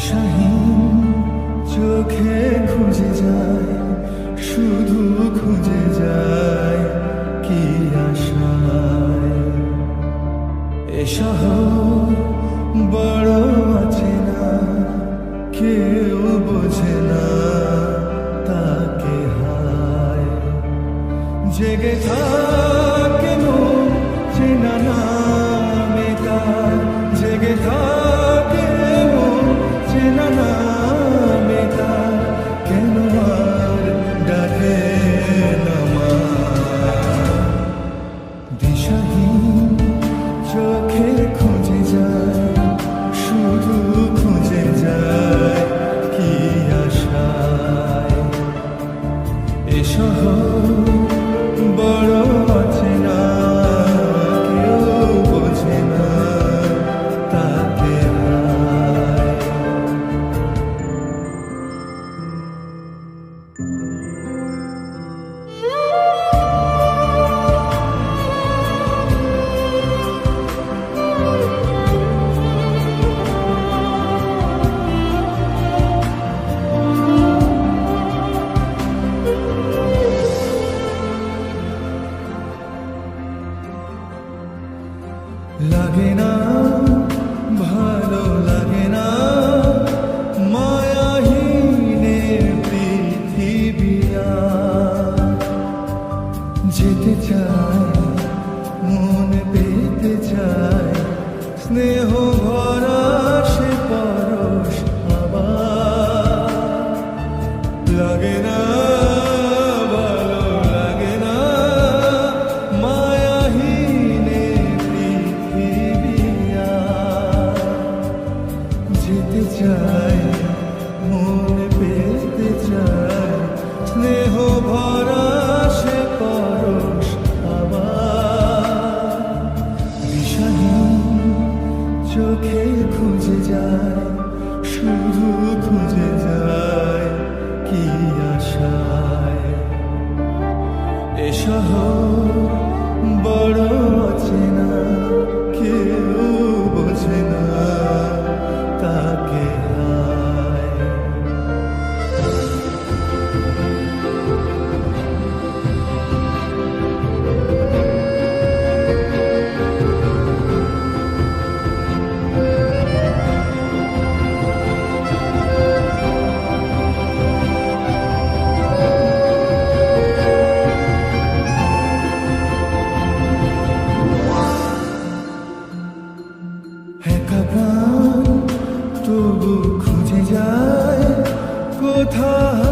দিশাহীন চোখে খুঁজে যায়, শুধু খুঁজে যায় কি আশায়। এ শহর বড় অচেনা, কেউ বোঝে না তাকে হায়। জেগে থাকে মন চেনা নামে তার, জেগে থাকে মন চেনা নামে তার, কেন আর ডাকে না মা। দিশাহীন চোখে খুঁজে যায়, শুধু খুঁজে যায় কি আশায়। এ শহর বড় অচেনা, কেউ বোঝে না তাকে হায়। লাগে না ভালো লাগে না মায়াহীনের পৃথিবী আর। যেতে চায় মন পেতে চায়, স্নেহ ভরা সে পরশ আবার। লাগে না ভালো লাগে না মায়াহীনের পৃথিবী আর। যেতে চায় মন পেতে চায়, স্নেহ ভরা সে পরশ আবার। দিশাহীন চোখে খুঁজে যায়, শুধু খুঁজে যায় কি আশায়। এ শহর বড় অচেনা, কেউ বোঝে না তাকে হায়। একা প্রাণ তবু খুঁজে যায় কোথায়